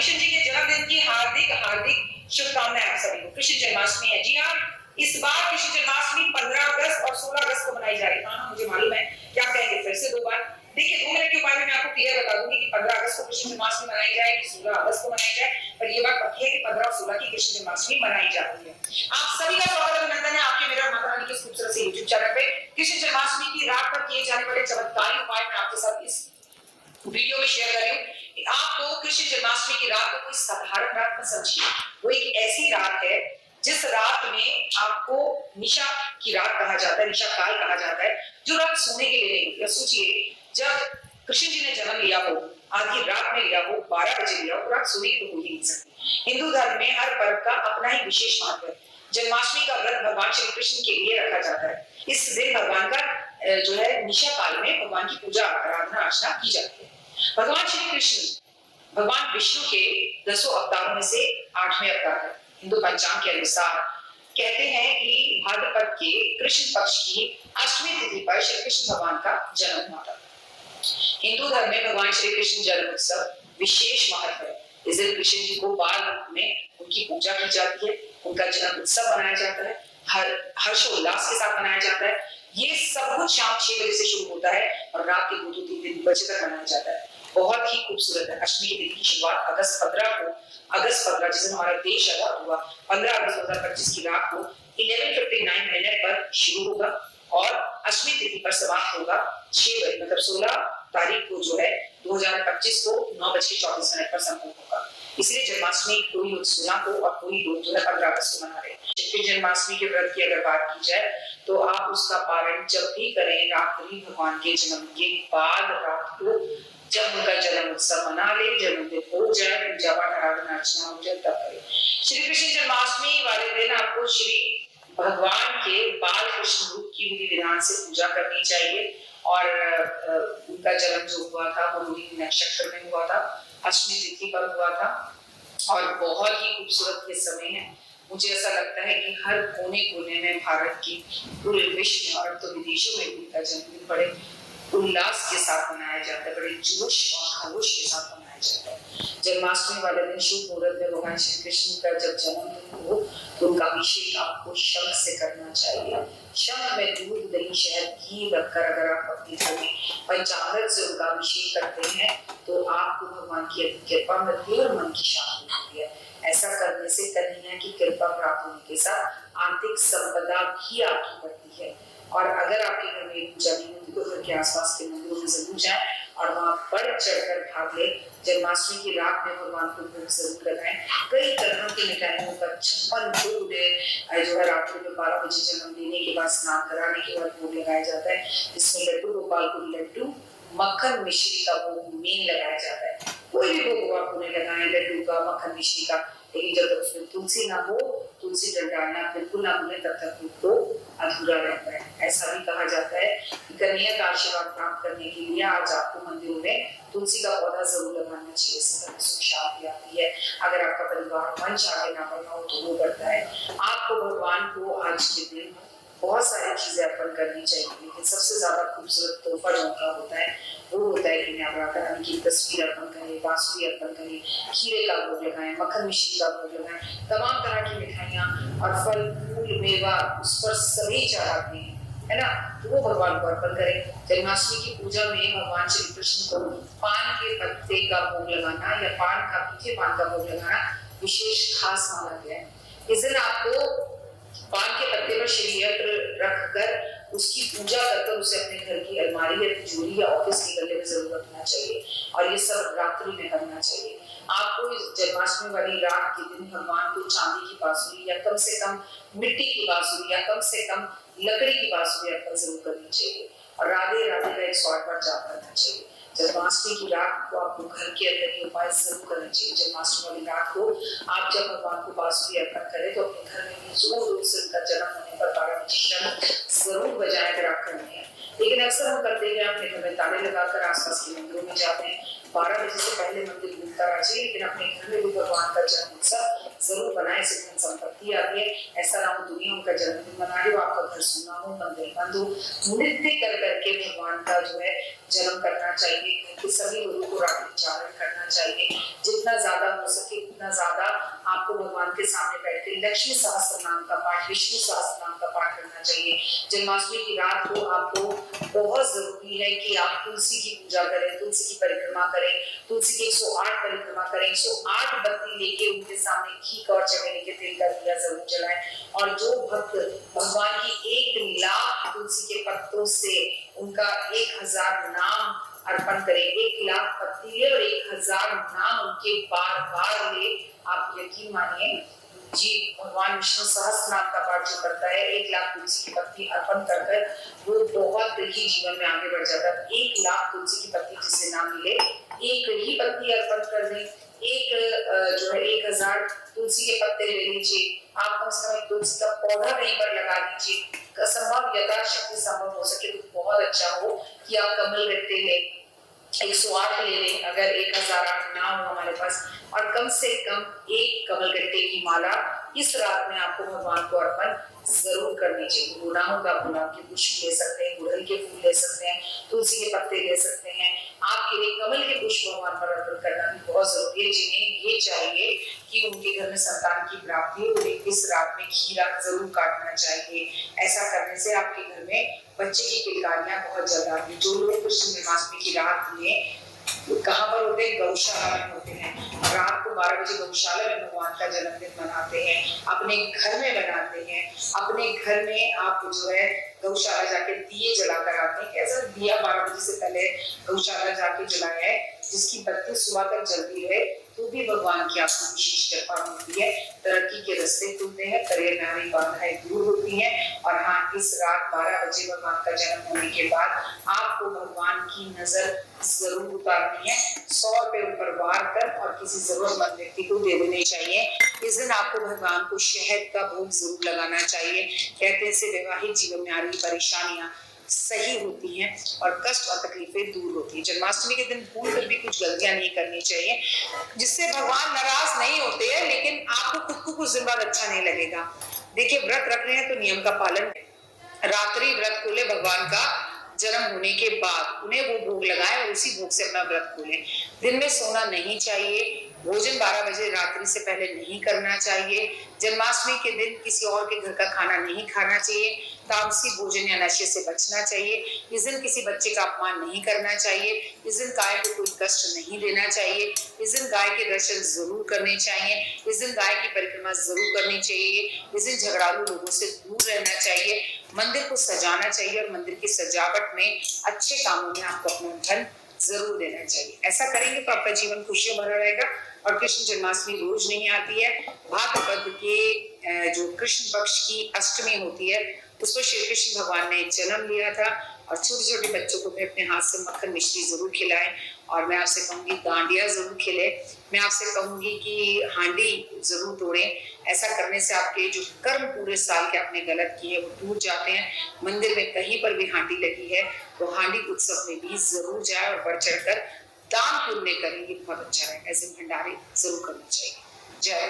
कृष्ण जी के जन्मदिन की हार्दिक हार्दिक शुभकामनाएं आप सभी को। कृष्ण जन्माष्टमी है, जी हाँ, इस बार कृष्ण जन्माष्टमी 15 अगस्त और 16 अगस्त को मनाई जा रही है। हाँ, मुझे मालूम है, क्या कहेंगे फिर से दो बार। देखिए, 2 मिनट के उपाय में मैं आपको क्लियर बता दूंगी कि 15 अगस्त को कृष्ण जन्माष्टमी मनाई जाए कि 16 अगस्त को मनाई जाए, पर ये बात पक्की है कि 15 और 16 की कृष्ण जन्माष्टमी मनाई जाती है। आप सभी का स्वागत अभिनंदन है आपके मेरे और माता रानी के खूबसूरत से यूट्यूब चैनल पे। कृष्ण जन्माष्टमी की रात पर किए जाने वाले चमत्कारी उपाय मैं आपके साथ इस वीडियो में शेयर कर रही हूँ कि आपको कृष्ण जन्माष्टमी की रात को कोई साधारण रात मत समझिए। वो एक ऐसी रात है जिस रात में आपको निशा की रात कहा जाता है, निशा काल कहा जाता है, जो रात सोने के लिए नहीं होती। सोचिए, जब कृष्ण जी ने जन्म लिया हो, आधी रात में लिया हो, 12 बजे लिया हो, रात सोने की तो हो ही नहीं सकती। हिंदू धर्म में हर पर्व का अपना ही विशेष महत्व है। जन्माष्टमी का व्रत भगवान श्री कृष्ण के लिए रखा जाता है। इस दिन भगवान का जो है निशा काल में भगवान की पूजा आराधना अर्चना की जाती है। भगवान श्री कृष्ण भगवान विष्णु के 10 अवतारों में से 8वें अवतार है। हिंदू पंचांग के अनुसार कहते हैं कि भाद्रपद के कृष्ण पक्ष की अष्टमी तिथि पर श्री कृष्ण भगवान का जन्म हुआ था। हिंदू धर्म में भगवान श्री कृष्ण जन्म उत्सव विशेष महत्व है। इस दिन कृष्ण जी को बाल रूप में उनकी पूजा की जाती है, उनका जन्म उत्सव मनाया जाता है, हर्षोल्लास के साथ मनाया जाता है। ये सब कुछ शाम 6 बजे से शुरू होता है और रात के 2-3 बजे तक मनाया जाता है। बहुत ही खूबसूरत है। अष्टमी की तिथि की शुरुआत अगस्त 15 जिस दिन हमारा देश आजाद हुआ, 15 अगस्त 2025 की रात को 11:59 मिनट पर शुरू होगा और अष्टमी तिथि पर समाप्त होगा 6 बजे, मतलब 16 तारीख को जो है 2025 को 9:34 पर संपन्न होगा। इसलिए जन्माष्टमी कोई लोग 16 को और कोई लोग जो है 15 अगस्त को मना रहे हैं। जन्माष्टमी के व्रत की अगर बात की जाए तो आप उसका पारण जब भी करें, रात्रि भगवान के जन्म के बाद रात को जब उनका जन्म उत्सव मना ले, जन्मदिन हो जाए, पूजा पाठ आराधना अर्चना हो जाए, तब करें। श्री कृष्ण जन्माष्टमी वाले दिन आपको श्री भगवान के बाल कृष्ण रूप की विधि विधान से पूजा करनी चाहिए और उनका जन्म जो हुआ था वो रोहिणी नक्षत्र में हुआ था, अष्टमी तिथि पर हुआ था और बहुत ही खूबसूरत ये समय है। मुझे ऐसा लगता है कि हर कोने कोने में भारत की पूरे विश्व में और तो विदेशों में उनका जन्मदिन बड़े उल्लास के साथ मनाया जाता है, बड़े जोश और खरोश के साथ मनाया जाता है। जन्माष्टमी वाले दिन शुभ मुहूर्त में भगवान श्री कृष्ण का जब जन्मदिन हो तो उनका अभिषेक आपको शंख से करना चाहिए। शंख में दूध, दही, शहद, घी रखकर अगर आप अपने घर में पंचामृत से उनका अभिषेक करते हैं तो आपको भगवान की कृपा मिलती है और मन की शांति मिलती है। ऐसा करने से कन्हैया की कृपा प्राप्त होने के साथ आर्थिक संपदा भी आपकी बढ़ती है। और अगर आपके घर में पूजा नहीं होती तो घर के आसपास के मंदिरों में जरूर जाएं और वहां बढ़ चढ़कर भाग ले। जन्माष्टमी की रात में भगवान को भोग जरूर लगाएं। कई तरह की मिठाइयों का 56 भोग जो है रात्रि में 12 बजे जन्म देने के बाद स्नान कराने के बाद भोग लगाया जाता है। इसमें लड्डू गोपाल को लड्डू, मक्खन मिश्री का भोग मेन लगाया जाता है। कोई भी भोग आप उन्हें लगाएं, लड्डू का, मक्खन मिश्री का, लेकिन जब तक उसमें तुलसी ना हो, तुलसी डालना बिल्कुल ना भूलें, तब तक भोग अधूरा रहता है। ऐसा भी कहा जाता है कि कन्हैया का आशीर्वाद प्राप्त करने के लिए आज आपको मंदिरों में तुलसी का पौधा जरूर लगाना चाहिए। इससे सुख शांति आती है। अगर आपका परिवार मन चाहे ना करना हो तो वो करता है। आपको भगवान को आज के दिन बहुत सारी चीजें अर्पण करनी चाहिए, लेकिन सबसे ज्यादा खूबसूरत तोहफा जो उनका होता है वो होता है कि नवरात्र रानी की तस्वीर अर्पण करें, बांसुरी अर्पण करें, खीरे का भोग लगाएं, मक्खन मिश्री का भोग लगाएं, तमाम तरह की मिठाइयाँ और फल फूल मेवा उस पर सभी चढ़ाते हैं, है ना, तो वो भगवान को अर्पण करें। जन्माष्टमी की पूजा में भगवान श्री कृष्ण को पान के पत्ते का भोग लगाना या पान का मीठे पान का भोग लगाना विशेष खास माना गया है। इस दिन आपको पान के पत्ते पर श्री यंत्र रखकर उसकी पूजा कर उसे अपने घर की अलमारी या तिजोरी या ऑफिस के गले में जरूर रखना चाहिए और ये सब रात्रि में करना चाहिए। आपको इस जन्माष्टमी वाली रात के दिन भगवान को चांदी की बांसुरी या कम से कम मिट्टी की बांसुरी या कम से कम लकड़ी की बांसुरी अर्पण जरूर करनी चाहिए और राधे राधे का 108 बार जाप करना चाहिए। जन्माष्टमी की रात को आपको घर के अंदर ये उपाय जरूर करना चाहिए। जन्माष्टमी वाली रात को आप जब भगवान को बांसुरी अर्पण करें तो अपने घर में भी जोर जोर से उनका जन्म होने पर 12 बजे शंख जरूर बजाए अगर आप करनी है। लेकिन अक्सर हम करते हैं अपने घर में ताले लगाकर आसपास के मंदिरों में जाते हैं, 12 बजे से पहले मंदिर घूमकर आ जाइए, लेकिन अपने घर में भी भगवान का जन्म उत्सव जरूर बनाए। इससे धन संपत्ति आती है। ऐसा ना हो दुनिया उनका जन्मदिन मना रही हो, आपका घर सुना हो, मंदिर बंद हो, नृत्य कर करके भगवान का जो है जन्म करना चाहिए। सभी लोगों को रात्रि जागरण करना चाहिए, जितना ज्यादा हो सके उतना ज्यादा आपको भगवान के सामने बैठ के लक्ष्मी सहस्त्र नाम का पाठ, विष्णु सहस्त्र नाम का पाठ करना चाहिए। जन्माष्टमी की रात को आपको बहुत जरूरी है कि आप तुलसी की पूजा करें, तुलसी की परिक्रमा करें, तुलसी की 108 परिक्रमा करें, 108 बत्ती लेके उनके सामने घी और चमेली के तेल का दिया जरूर जलाएं। और जो भक्त भगवान की 1 लाख तुलसी के पत्तों से उनका 1000 नाम अर्पण करें, 1 लाख पत्ती ले और 1000 नाम उनके बार बार ले, आप यकीन मानिए जी भगवान विष्णु सहस्त्र नाम का पाठ जो करता है 1 लाख तुलसी की पत्ती अर्पण कर वो बहुत ही जीवन में आगे बढ़ जाता है। 1 लाख तुलसी की पत्ती जिससे ना मिले, 1 ही पत्ती अर्पण कर दें, जो है 1000 तुलसी के पत्ते ले लीजिए, आप कम से कम तुलसी का पौधा कहीं पर लगा दीजिए, संभव यथाशक्ति संभव हो सके तो बहुत अच्छा हो कि आप कमल गट्टे ले 108 ले लें, अगर 1008 ना हो हमारे पास, और कम से कम 1 कमल गट्टे की माला इस रात में आपको भगवान को अर्पण जरूर करनी चाहिए। गुनाहों का गुलाब के पुष्प ले सकते हैं, गुड़हल के फूल ले सकते हैं, तुलसी के पत्ते ले सकते हैं। आपके लिए कमल के पुष्प भगवान पर अर्पण करना भी बहुत जरूरी है। जिन्हें ये चाहिए कि उनके घर में संतान की प्राप्ति हो, उन्हें इस रात में खीरा जरूर काटना चाहिए। ऐसा करने से आपके घर में बच्चे की किलकारियां बहुत ज्यादा आती है। जो लोग कृष्ण जन्माष्टमी की रात में कहाँ पर होते हैं, गौशाला में होते हैं, रात को 12 बजे गौशाला में भगवान का जन्मदिन मनाते हैं, अपने घर में बनाते हैं, अपने घर में आप जो है गौशाला जाके दिए जलाकर आते हैं। कैसा दिया 12 बजे से पहले गौशाला जाके जलाया है, जिसकी बत्ती सुबह तक जलती है तो भी भगवान की आपको विशेष कृपा मिलती है, तरक्की के रास्ते खुलते हैं, करियर में आने बाधाएं दूर होती हैं। और हाँ, इस रात 12 बजे भगवान का जन्म होने के बाद आपको भगवान की नजर जरूर उतारनी है। 100 रुपए ऊपर वार कर और किसी जरूरतमंद व्यक्ति को दे देने चाहिए। इस दिन आपको भगवान को शहद का भोग जरूर लगाना चाहिए। कहते हैं इससे वैवाहिक जीवन में आ रही परेशानियां सही होती हैं और कष्ट और तकलीफें दूर होती हैं। जन्माष्टमी के दिन भूल कर भी कुछ गलतियां नहीं करनी चाहिए, जिससे भगवान नाराज नहीं होते हैं, लेकिन आपको खुद को कुछ दिन बाद अच्छा नहीं लगेगा। देखिए, व्रत रख रहे हैं तो नियम का पालन, रात्रि व्रत खोले भगवान का जन्म होने के बाद, उन्हें वो भोग लगाएं और उसी भोग से अपना व्रत खोलें। दिन में सोना नहीं चाहिए, भोजन 12 बजे रात्रि से पहले नहीं करना चाहिए। जन्माष्टमी के दिन किसी और के घर का खाना नहीं खाना चाहिए, तामसी भोजन या नशे से बचना चाहिए। इस दिन किसी बच्चे का अपमान नहीं करना चाहिए, इस दिन गाय को कोई कष्ट नहीं देना चाहिए, इस दिन गाय के दर्शन जरूर करने चाहिए, इस दिन गाय की परिक्रमा जरूर करनी चाहिए, इस दिन झगड़ालू लोगों से दूर रहना चाहिए, मंदिर को सजाना चाहिए और मंदिर की सजावट में अच्छे कामों में आपको अपना धन जरूर देना चाहिए। ऐसा करेंगे तो आपका जीवन खुशियों भरा रहेगा। और कृष्ण जन्माष्टमी रोज नहीं आती है, भाद्रपद के जो कृष्ण पक्ष की अष्टमी होती है उस पर श्री कृष्ण भगवान ने जन्म लिया था। और छोटे छोटे बच्चों को भी अपने हाथ से मक्खन मिश्री जरूर खिलाएं। और मैं आपसे कहूंगी डांडिया जरूर खेले, मैं आपसे कहूंगी कि हांडी जरूर तोड़ें। ऐसा करने से आपके जो कर्म पूरे साल के आपने गलत किए वो टूट जाते हैं। मंदिर में कहीं पर भी हांडी लगी है तो हांडी उत्सव में भी जरूर जाए और बढ़ चढ़कर दान पुण्य करेंगे, बहुत अच्छा रहेगा। ऐसे भंडारे जरूर करना चाहिए। जय